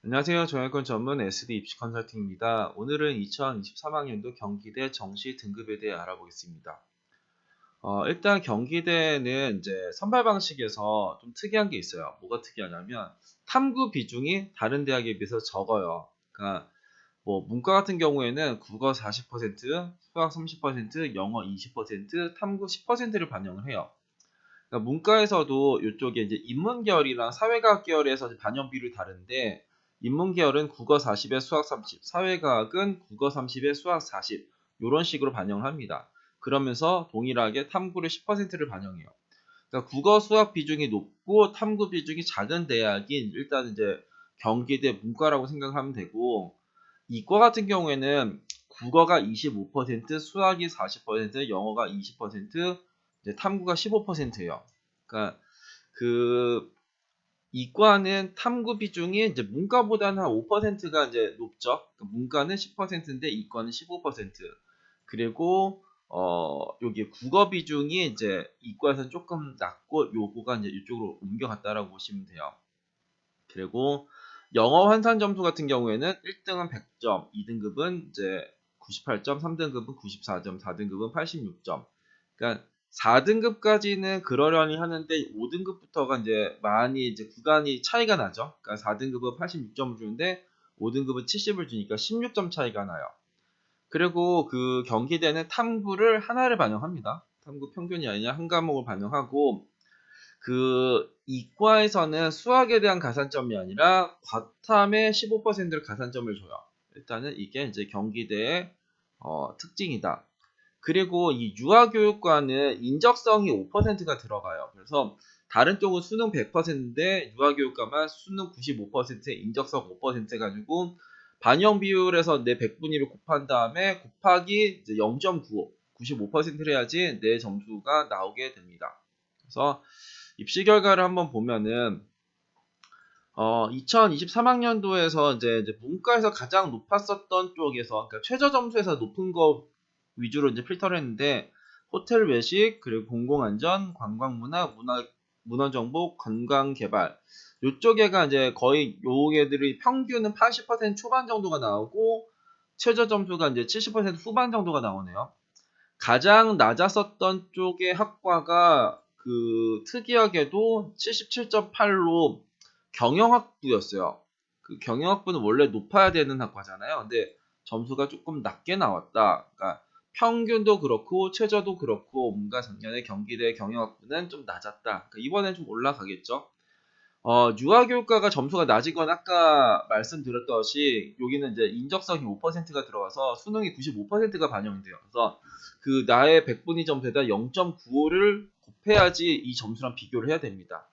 안녕하세요. 정형외과 전문 SD 입시 컨설팅입니다. 오늘은 2023학년도 경기대 정시 등급에 대해 알아보겠습니다. 일단 경기대는 이제 선발 방식에서 좀 특이한 게 있어요. 뭐가 특이하냐면 탐구 비중이 다른 대학에 비해서 적어요. 그러니까 뭐 문과 같은 경우에는 국어 40%, 수학 30%, 영어 20%, 탐구 10%를 반영을 해요. 그러니까 문과에서도 이쪽에 이제 인문계열이랑 사회과학 계열에서 반영 비율이 다른데, 인문계열은 국어 40에 수학 30, 사회과학은 국어 30에 수학 40, 이런 식으로 반영을 합니다. 그러면서 동일하게 탐구를 10%를 반영해요. 그러니까 국어 수학 비중이 높고 탐구 비중이 작은 대학인 일단 이제 경기대 문과라고 생각하면 되고, 이과 같은 경우에는 국어가 25%, 수학이 40%, 영어가 20%, 이제 탐구가 15%예요. 그러니까 그 이과는 탐구 비중이 이제 문과보다는 한 5%가 이제 높죠. 그러니까 문과는 10%인데 이과는 15%. 그리고 여기 국어 비중이 이제 이과에서는 조금 낮고 요거가 이제 이쪽으로 옮겨갔다라고 보시면 돼요. 그리고 영어 환산 점수 같은 경우에는 1등은 100점, 2등급은 이제 98점, 3등급은 94점, 4등급은 86점. 그러니까 4등급까지는 그러려니 하는데 5등급부터가 이제 많이 이제 구간이 차이가 나죠. 그러니까 4등급은 86점을 주는데 5등급은 70을 주니까 16점 차이가 나요. 그리고 그 경기대는 탐구를 하나를 반영합니다. 탐구 평균이 아니라 한 과목을 반영하고, 그 이과에서는 수학에 대한 가산점이 아니라 과탐의 15%를 가산점을 줘요. 일단은 이게 이제 경기대의 특징이다. 그리고 이 유아교육과는 인적성이 5%가 들어가요. 그래서 다른 쪽은 수능 100%인데 유아교육과만 수능 95%에 인적성 5% 해가지고 반영 비율에서 내 100분위를 곱한 다음에 곱하기 이제 0.95, 95%를 해야지 내 점수가 나오게 됩니다. 그래서 입시 결과를 한번 보면은 2023학년도에서 이제 문과에서 가장 높았었던 쪽에서, 그러니까 최저 점수에서 높은 거 위주로 이제 필터를 했는데, 호텔 외식, 그리고 공공안전, 관광문화, 문화정보, 건강개발, 요쪽에가 이제 거의 요게들이 평균은 80% 초반 정도가 나오고 최저 점수가 이제 70% 후반 정도가 나오네요. 가장 낮았었던 쪽의 학과가 그 특이하게도 77.8로 경영학부였어요. 그 경영학부는 원래 높아야 되는 학과잖아요. 근데 점수가 조금 낮게 나왔다. 그러니까 평균도 그렇고 최저도 그렇고 뭔가 작년에 경기대 경영학부는 좀 낮았다. 그러니까 이번엔 좀 올라가겠죠. 유아교육과가 점수가 낮은 건 아까 말씀드렸듯이 여기는 이제 인적성이 5%가 들어가서 수능이 95%가 반영이 돼요. 그래서 그 나의 100분위 점수에다 0.95를 곱해야지 이 점수랑 비교를 해야 됩니다.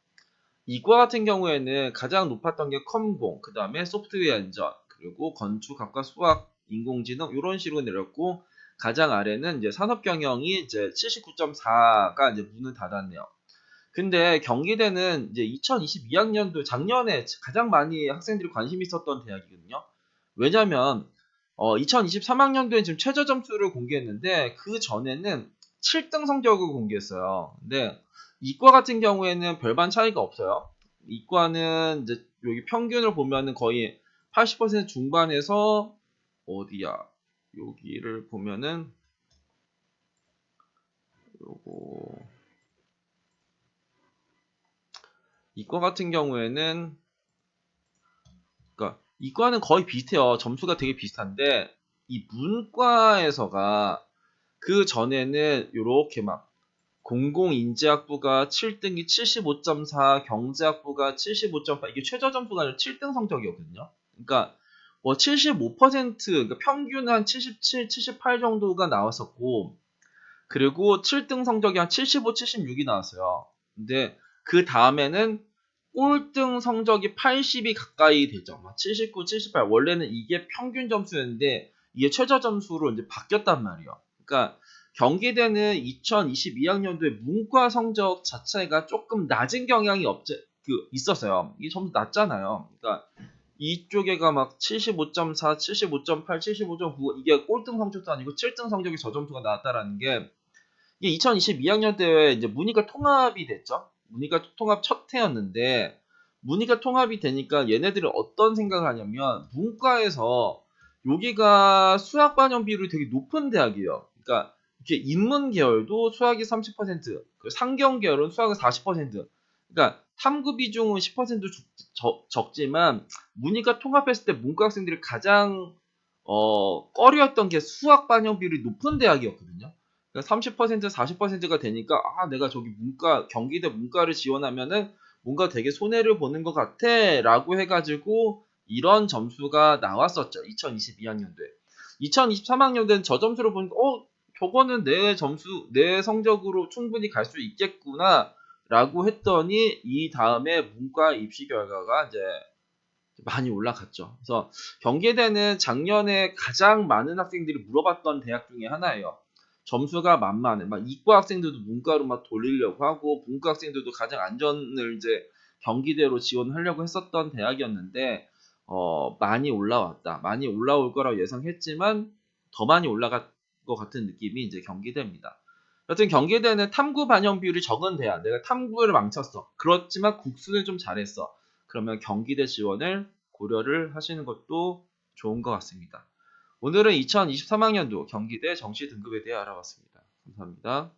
이과 같은 경우에는 가장 높았던 게 컴공, 그 다음에 소프트웨어 안전, 그리고 건축학과 수학, 인공지능 이런 식으로 내렸고, 가장 아래는 이제 산업경영이 이제 79.4가 이제 문을 닫았네요. 근데 경기대는 이제 2022학년도 작년에 가장 많이 학생들이 관심 있었던 대학이거든요. 왜냐면 2023학년도에 지금 최저 점수를 공개했는데 그 전에는 7등 성적을 공개했어요. 근데 이과 같은 경우에는 별반 차이가 없어요. 이과는 이제 여기 평균을 보면은 거의 80% 중반에서 어디야? 여기를 보면은 요거 이과 같은 경우에는, 그러니까 이과는 거의 비슷해요. 점수가 되게 비슷한데 이 문과에서가 그 전에는 요렇게 막 공공인지학부가 7등이 75.4, 경제학부가 75.8, 이게 최저 점수가 아니라 7등 성적이었거든요. 그러니까 뭐 75%, 그러니까 평균 한 77, 78 정도가 나왔었고, 그리고 7등 성적이 한 75, 76이 나왔어요. 근데 그 다음에는 꼴등 성적이 80이 가까이 되죠. 79, 78. 원래는 이게 평균 점수였는데 이게 최저 점수로 이제 바뀌었단 말이에요. 그러니까 경기대는 2022학년도에 문과 성적 자체가 조금 낮은 경향이 있었어요. 이게 점수 낮잖아요. 그러니까 이쪽에가 막 75.4, 75.8, 75.9, 이게 꼴등 성적도 아니고 7등 성적이 저 점수가 나왔다라는 게, 이게 2022학년 때 이제 문이과 통합이 됐죠. 문이과 통합 첫 해였는데 문이가 통합이 되니까 얘네들이 어떤 생각을 하냐면 문과에서 여기가 수학 반영 비율이 되게 높은 대학이에요. 그러니까 이렇게 인문 계열도 수학이 30%, 상경 계열은 수학이 40%. 그러니까 탐구 비중은 10% 적지만 문이가 통합했을 때 문과 학생들이 가장 꺼려했던 게 수학 반영 비율이 높은 대학이었거든요. 그러니까 30%, 40%가 되니까 내가 저기 문과 경기대 문과를 지원하면은 뭔가 되게 손해를 보는 것 같아 라고 해가지고 이런 점수가 나왔었죠. 2022학년도에. 2023학년도엔 저 점수를 보니까 저거는 내 점수, 내 성적으로 충분히 갈 수 있겠구나 라고 했더니 이 다음에 문과 입시 결과가 이제 많이 올라갔죠. 그래서 경기대는 작년에 가장 많은 학생들이 물어봤던 대학 중에 하나예요. 점수가 만만해. 막 이과 학생들도 문과로 막 돌리려고 하고 문과 학생들도 가장 안전을 이제 경기대로 지원하려고 했었던 대학이었는데 많이 올라왔다. 많이 올라올 거라고 예상했지만 더 많이 올라갈 것 같은 느낌이 이제 경기대입니다. 여튼 경기대는 탐구 반영 비율이 적은 대학. 내가 탐구를 망쳤어. 그렇지만 국수는 좀 잘했어. 그러면 경기대 지원을 고려를 하시는 것도 좋은 것 같습니다. 오늘은 2023학년도 경기대 정시 등급에 대해 알아봤습니다. 감사합니다.